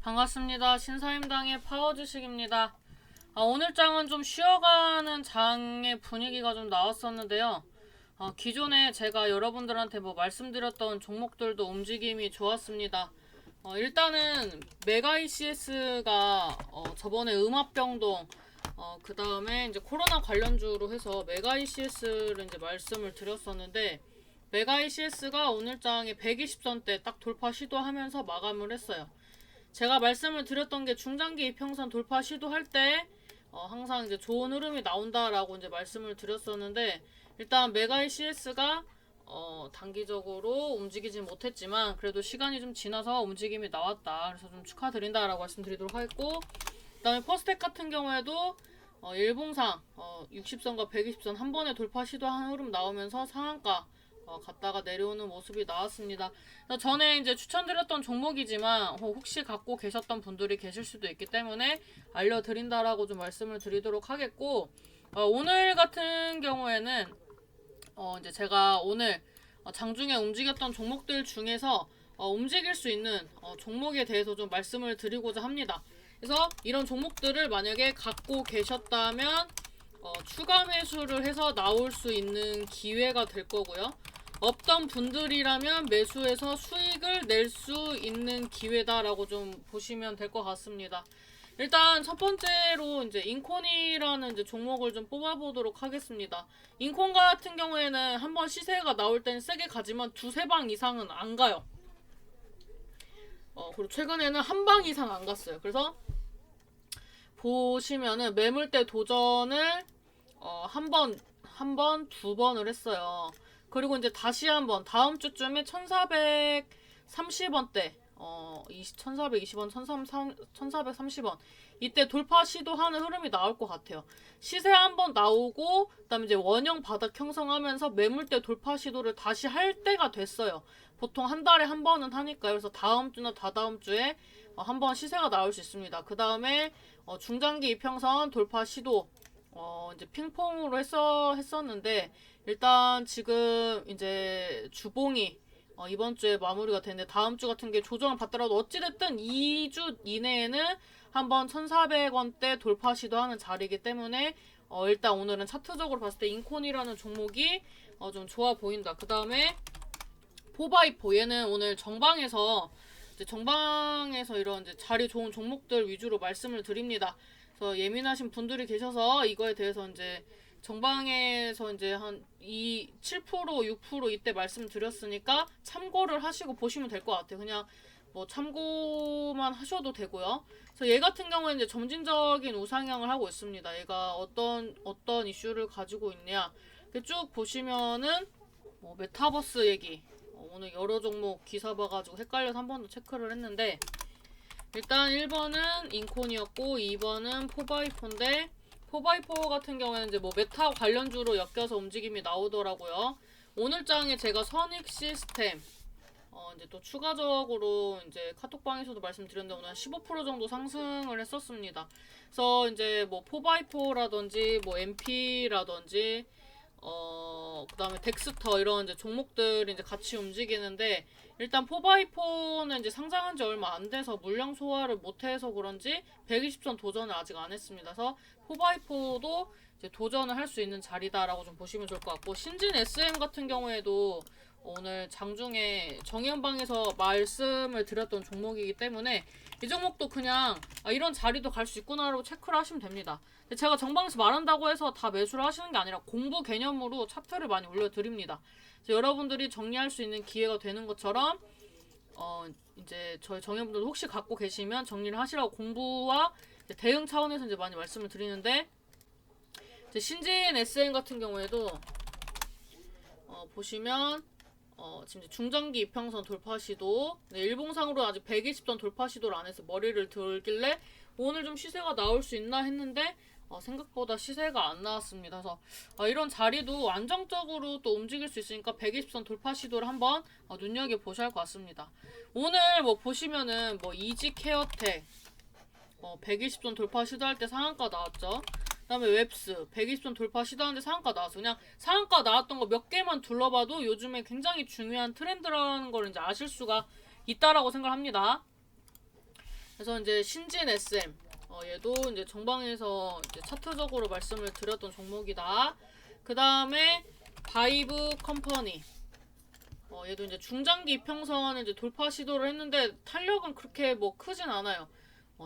반갑습니다. 신사임당의 파워주식입니다. 오늘 장은 좀 쉬어가는 장의 분위기가 좀 나왔었는데요. 기존에 제가 여러분들한테 말씀드렸던 종목들도 움직임이 좋았습니다. 일단은 메가 ECS가 저번에 음압병동 그 다음에 이제 코로나 관련주로 해서 메가 ECS를 이제 말씀을 드렸었는데, 메가 ECS가 오늘 장에 120선대 딱 돌파 시도하면서 마감을 했어요. 제가 말씀을 드렸던 게 중장기 이평선 돌파 시도할 때 항상 이제 좋은 흐름이 나온다라고 이제 말씀을 드렸었는데, 일단 메가 ECS가 단기적으로 움직이진 못했지만 그래도 시간이 좀 지나서 움직임이 나왔다. 그래서 좀 축하드린다라고 말씀드리도록 하겠고, 그 다음에 퍼스텍 같은 경우에도 일봉상 60선과 120선 한 번에 돌파 시도하는 흐름 나오면서 상한가 갔다가 내려오는 모습이 나왔습니다. 전에 이제 추천드렸던 종목이지만 혹시 갖고 계셨던 분들이 계실 수도 있기 때문에 알려드린다라고 좀 말씀을 드리도록 하겠고, 오늘 같은 경우에는 이제 제가 오늘 장중에 움직였던 종목들 중에서 움직일 수 있는 종목에 대해서 좀 말씀을 드리고자 합니다. 그래서 이런 종목들을 만약에 갖고 계셨다면 추가 매수를 해서 나올 수 있는 기회가 될 거고요. 없던 분들이라면 매수해서 수익을 낼 수 있는 기회다라고 좀 보시면 될 것 같습니다. 일단 첫 번째로 이제 인콘이라는 이제 종목을 좀 뽑아보도록 하겠습니다. 인콘 같은 경우에는 한번 시세가 나올 때는 세게 가지만 두세 방 이상은 안 가요. 그리고 최근에는 한 방 이상 안 갔어요. 그래서 보시면은 매물대 도전을 한 번, 두 번을 했어요. 그리고 이제 다시 한번 다음 주쯤에 1430원대 1420원, 1430원 이때 돌파 시도하는 흐름이 나올 것 같아요. 시세 한번 나오고 그다음에 이제 원형 바닥 형성하면서 매물대 돌파 시도를 다시 할 때가 됐어요. 보통 한 달에 한 번은 하니까요. 그래서 다음 주나 다다음 주에 한번 시세가 나올 수 있습니다. 그 다음에 중장기 이평선 돌파 시도 이제 핑퐁으로 했었는데, 일단 지금 이제 주봉이 이번 주에 마무리가 되는데, 다음 주 같은 게 조정을 받더라도 어찌됐든 2주 이내에는 한번 1400원대 돌파 시도하는 자리이기 때문에 일단 오늘은 차트적으로 봤을 때 인콘이라는 종목이 좀 좋아 보인다. 그 다음에 포바이포, 얘는 오늘 정방에서 이런 이제 자리 좋은 종목들 위주로 말씀을 드립니다. 그래서 예민하신 분들이 계셔서 이거에 대해서 이제 정방에서 이제 한 7%, 6% 이때 말씀드렸으니까 참고를 하시고 보시면 될 것 같아요. 그냥 참고만 하셔도 되고요. 그래서 얘 같은 경우는 이제 점진적인 우상향을 하고 있습니다. 얘가 어떤 이슈를 가지고 있냐. 쭉 보시면은 메타버스 얘기. 오늘 여러 종목 기사 봐가지고 헷갈려서 한 번 더 체크를 했는데, 일단 1번은 인콘이었고 2번은 포바이포인데, 포바이포 같은 경우에는 이제 메타 관련주로 엮여서 움직임이 나오더라고요. 오늘 장에 제가 선익 시스템 이제 또 추가적으로 이제 카톡방에서도 말씀드렸는데 오늘 한 15% 정도 상승을 했었습니다. 그래서 이제 포바이포라든지 MP라든지 그 다음에 덱스터 이런 이제 종목들이 이제 같이 움직이는데, 일단 포바이포는 이제 상장한 지 얼마 안 돼서 물량 소화를 못해서 그런지 120선 도전을 아직 안 했습니다. 그래서 포바이포도 이제 도전을 할 수 있는 자리다라고 좀 보시면 좋을 것 같고, 신진 SM 같은 경우에도 오늘 장중에 정현방에서 말씀을 드렸던 종목이기 때문에 이 종목도 그냥 이런 자리도 갈 수 있구나라고 체크를 하시면 됩니다. 제가 정방에서 말한다고 해서 다 매수를 하시는 게 아니라 공부 개념으로 차트를 많이 올려드립니다. 여러분들이 정리할 수 있는 기회가 되는 것처럼 이제 저희 정현분들 혹시 갖고 계시면 정리를 하시라고 공부와 대응 차원에서 이제 많이 말씀을 드리는데, 신진 SM 같은 경우에도 보시면 지금 중장기 이평선 돌파 시도, 일봉상으로 아직 120선 돌파 시도를 안 해서 머리를 들길래 오늘 좀 시세가 나올 수 있나 했는데 생각보다 시세가 안 나왔습니다. 그래서 이런 자리도 안정적으로 또 움직일 수 있으니까 120선 돌파 시도를 한번 눈여겨보셔야 할 것 같습니다. 오늘 보시면은 이직 헤어텍 120선 돌파 시도할 때 상한가 나왔죠. 그 다음에 웹스 120선 돌파 시도하는데 상한가 나왔어. 그냥 상한가 나왔던 거 몇 개만 둘러봐도 요즘에 굉장히 중요한 트렌드라는 걸 이제 아실 수가 있다라고 생각합니다. 그래서 이제 신진 SM 얘도 이제 정방에서 이제 차트적으로 말씀을 드렸던 종목이다. 그 다음에 바이브 컴퍼니 얘도 이제 중장기 이평선을 이제 돌파 시도를 했는데 탄력은 그렇게 뭐 크진 않아요.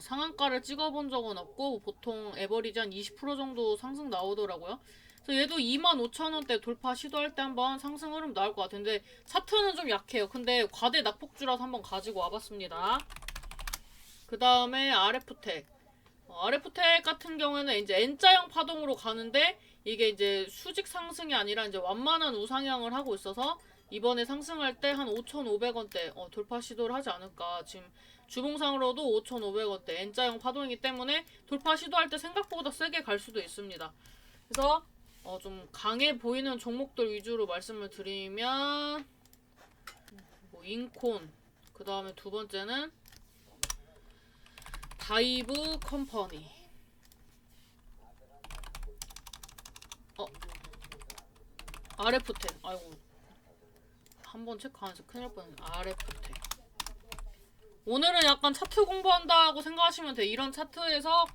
상한가를 찍어본 적은 없고 보통 에버리지 한 20% 정도 상승 나오더라고요. 그래서 얘도 25,000원대 돌파 시도할 때 한번 상승 흐름 나올 것 같은데 차트는 좀 약해요. 근데 과대 낙폭주라서 한번 가지고 와봤습니다. 그 다음에 RF텍 RF텍 같은 경우에는 이제 N자형 파동으로 가는데 이게 이제 수직 상승이 아니라 이제 완만한 우상향을 하고 있어서 이번에 상승할 때 한 5,500원대 돌파 시도를 하지 않을까. 지금 주봉상으로도 5,500원대 N자형 파동이기 때문에 돌파 시도할 때 생각보다 세게 갈 수도 있습니다. 그래서 좀 강해 보이는 종목들 위주로 말씀을 드리면 뭐 인콘, 그 다음에 두 번째는 바이브 컴퍼니. RF텍. 아이고. 한번 체크하면서 큰일 날 뻔했네. RF텍. 오늘은 약간 차트 공부한다고 생각하시면 돼. 이런 차트에서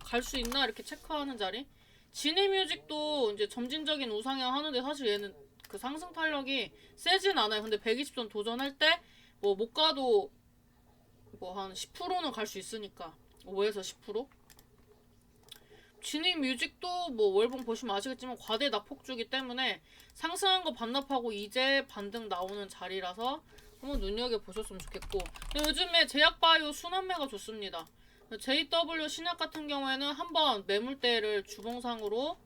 갈 수 있나 이렇게 체크하는 자리. 지니뮤직도 이제 점진적인 우상향 하는데 사실 얘는 그 상승 탄력이 세진 않아요. 근데 120선 도전할 때 뭐 못 가도 뭐 한 10%는 갈 수 있으니까 5에서 10%? 지니뮤직도 뭐 월봉 보시면 아시겠지만 과대 낙폭주기 때문에 상승한 거 반납하고 이제 반등 나오는 자리라서 한번 눈여겨보셨으면 좋겠고, 요즘에 제약바이오 순환매가 좋습니다. JW 신약 같은 경우에는 한번 매물대를 주봉상으로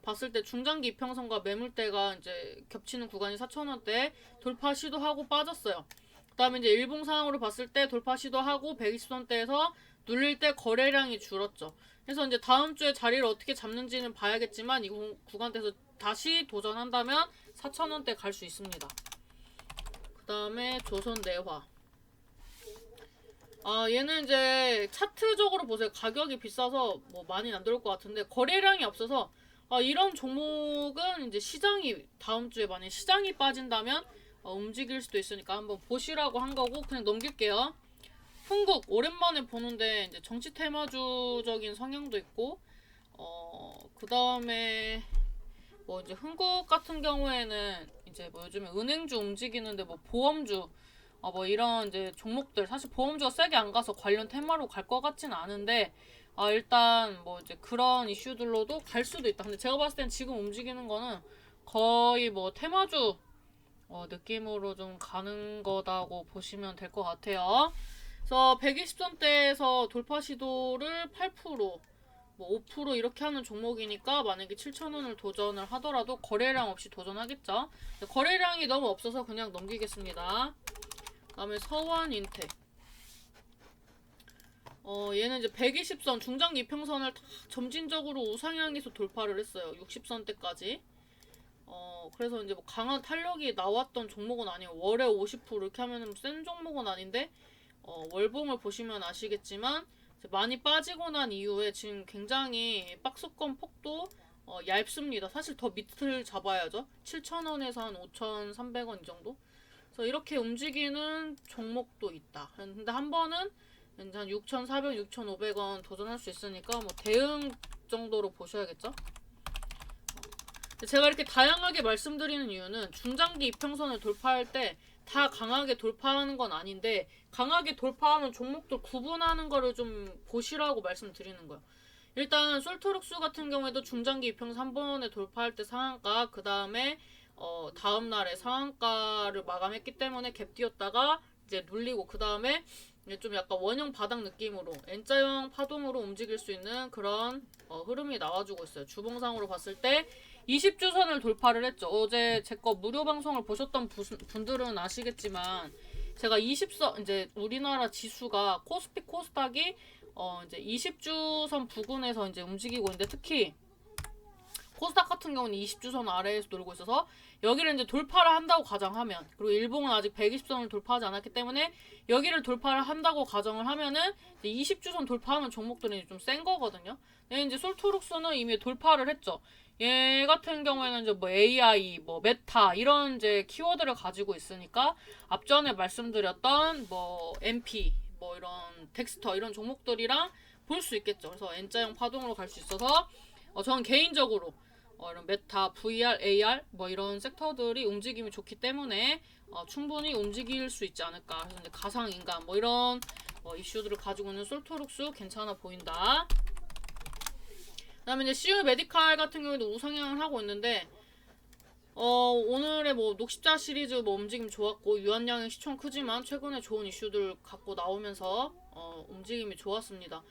봤을 때 중장기 이평선과 매물대가 이제 겹치는 구간이 4,000원대 돌파 시도하고 빠졌어요. 그 다음에 이제 일봉상으로 봤을 때 돌파 시도하고 120선대에서 눌릴 때 거래량이 줄었죠. 그래서 이제 다음 주에 자리를 어떻게 잡는지는 봐야겠지만 이 구간대에서 다시 도전한다면 4,000원대 갈 수 있습니다. 그 다음에 조선내화. 얘는 이제 차트적으로 보세요. 가격이 비싸서 뭐 많이 안 들어올 것 같은데 거래량이 없어서 이런 종목은 이제 시장이 다음 주에 만약 시장이 빠진다면 움직일 수도 있으니까 한번 보시라고 한 거고 그냥 넘길게요. 흥국 오랜만에 보는데 이제 정치 테마주적인 성향도 있고 그 다음에 뭐 이제 흥국 같은 경우에는 이제 뭐 요즘에 은행주 움직이는데 뭐 보험주 뭐 이런 이제 종목들 사실 보험주가 세게 안 가서 관련 테마로 갈 것 같진 않은데 일단 뭐 이제 그런 이슈들로도 갈 수도 있다. 근데 제가 봤을 땐 지금 움직이는 거는 거의 뭐 테마주 느낌으로 좀 가는 거다고 보시면 될 것 같아요. 그래서 120선대에서 돌파 시도를 8%, 뭐 5% 이렇게 하는 종목이니까 만약에 7,000원을 도전을 하더라도 거래량 없이 도전하겠죠. 거래량이 너무 없어서 그냥 넘기겠습니다. 다음에 서원인텍. 얘는 이제 120선 중장기 이평선을 다 점진적으로 우상향해서 돌파를 했어요. 60선대까지. 그래서 이제 뭐 강한 탄력이 나왔던 종목은 아니에요. 월에 50% 이렇게 하면은 센 종목은 아닌데 월봉을 보시면 아시겠지만 많이 빠지고 난 이후에 지금 굉장히 박스권 폭도 얇습니다. 사실 더 밑을 잡아야죠. 7,000원에서 한 5,300원 이 정도. 그래서 이렇게 움직이는 종목도 있다. 근데 한 번은 한 6,400, 6,500원 도전할 수 있으니까 뭐 대응 정도로 보셔야겠죠. 제가 이렇게 다양하게 말씀드리는 이유는 중장기 이평선을 돌파할 때 다 강하게 돌파하는 건 아닌데 강하게 돌파하는 종목들 구분하는 거를 좀 보시라고 말씀드리는 거예요. 일단 솔트룩스 같은 경우에도 중장기 이평선 한 번에 돌파할 때 상한가, 그 다음에 다음날에 상한가를 마감했기 때문에 갭 띄었다가 이제 눌리고 그 다음에 좀 약간 원형 바닥 느낌으로 N자형 파동으로 움직일 수 있는 그런 흐름이 나와주고 있어요. 주봉상으로 봤을 때 20주선을 돌파를 했죠. 어제 제 거 무료 방송을 보셨던 분들은 아시겠지만 제가 20선 이제 우리나라 지수가 코스피 코스닥이 이제 20주선 부근에서 이제 움직이고 있는데 특히 코스닥 같은 경우는 20주선 아래에서 놀고 있어서 여기를 이제 돌파를 한다고 가정하면, 그리고 일봉은 아직 120선을 돌파하지 않았기 때문에 여기를 돌파를 한다고 가정을 하면은 20주선 돌파하는 종목들은 좀 센 거거든요. 근데 이제 솔트룩스는 이미 돌파를 했죠. 얘 같은 경우에는 이제 뭐 AI, 뭐 메타 이런 이제 키워드를 가지고 있으니까 앞전에 말씀드렸던 뭐 MP, 뭐 이런 덱스터 이런 종목들이랑 볼 수 있겠죠. 그래서 N자형 파동으로 갈 수 있어서 저는 개인적으로 이런 메타, VR, AR 뭐 이런 섹터들이 움직임이 좋기 때문에 충분히 움직일 수 있지 않을까. 그래서 이제 가상인간 뭐 이런 이슈들을 가지고 있는 솔토룩스 괜찮아 보인다. 그다음에 이제 CU 메디칼 같은 경우에도 우상향을 하고 있는데 오늘의 뭐 녹십자 시리즈 뭐 움직임 좋았고 유한양의 시총 크지만 최근에 좋은 이슈들 갖고 나오면서 움직임이 좋았습니다.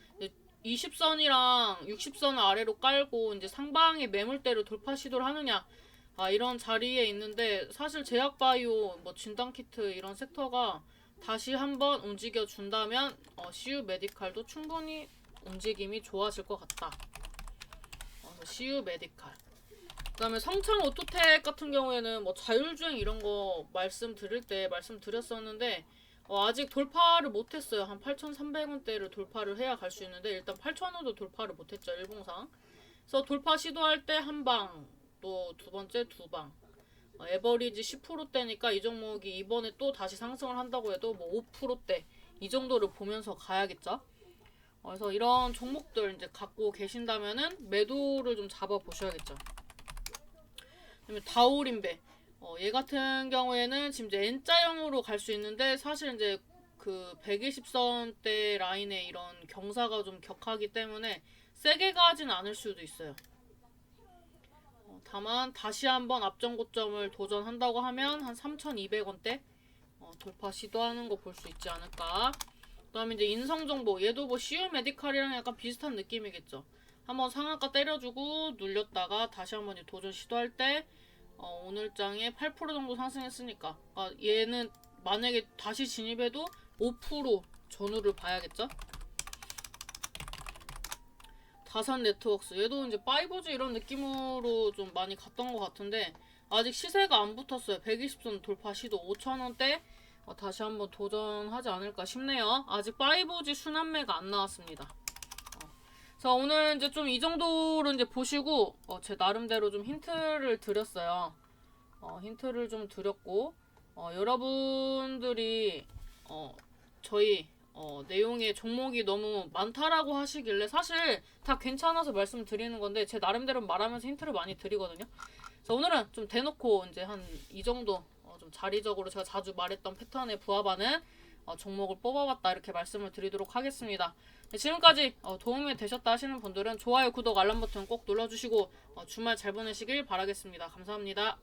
20선이랑 60선을 아래로 깔고 이제 상방의 매물대로 돌파 시도를 하느냐 이런 자리에 있는데 사실 제약바이오 뭐 진단키트 이런 섹터가 다시 한번 움직여 준다면 CU 메디칼도 충분히 움직임이 좋아질 것 같다. CU 메디칼. 그다음에 성창 오토텍 같은 경우에는 뭐 자율주행 이런 거 말씀드릴 때 말씀드렸었는데 아직 돌파를 못했어요. 한 8,300원대를 돌파를 해야 갈 수 있는데 일단 8,000원도 돌파를 못했죠. 일봉상. 그래서 돌파 시도할 때 한 방, 또 두 번째 두 방. 에버리지 10%대니까 이 종목이 이번에 또 다시 상승을 한다고 해도 뭐 5%대 이 정도를 보면서 가야겠죠. 그래서 이런 종목들 이제 갖고 계신다면은 매도를 좀 잡아 보셔야겠죠. 그다음에 다오림베. 얘 같은 경우에는 지금 이제 N자형으로 갈 수 있는데 사실 이제 그 120선대 라인에 이런 경사가 좀 격하기 때문에 세게 가진 않을 수도 있어요. 다만 다시 한번 앞전 고점을 도전한다고 하면 한 3,200원대 돌파 시도하는 거 볼 수 있지 않을까. 그 다음에 이제 인성정보 얘도 뭐 CU 메디칼이랑 약간 비슷한 느낌이겠죠. 한번 상한가 때려주고 눌렸다가 다시 한번 도전 시도할 때 오늘 장에 8% 정도 상승했으니까 얘는 만약에 다시 진입해도 5% 전후를 봐야겠죠. 다산 네트워크스 얘도 이제 5G 이런 느낌으로 좀 많이 갔던 것 같은데 아직 시세가 안 붙었어요. 120선 돌파 시도 5,000원대 다시 한번 도전하지 않을까 싶네요. 아직 5G 순환매가 안 나왔습니다. 자, 오늘 이제 좀 이 정도로 이제 보시고 제 나름대로 좀 힌트를 드렸어요. 힌트를 좀 드렸고 여러분들이 저희 내용의 종목이 너무 많다라고 하시길래 사실 다 괜찮아서 말씀드리는 건데 제 나름대로 말하면서 힌트를 많이 드리거든요. 그래서 오늘은 좀 대놓고 이제 한 이 정도 좀 자리적으로 제가 자주 말했던 패턴에 부합하는 종목을 뽑아봤다 이렇게 말씀을 드리도록 하겠습니다. 네, 지금까지 도움이 되셨다 하시는 분들은 좋아요, 구독, 알람 버튼 꼭 눌러주시고 주말 잘 보내시길 바라겠습니다. 감사합니다.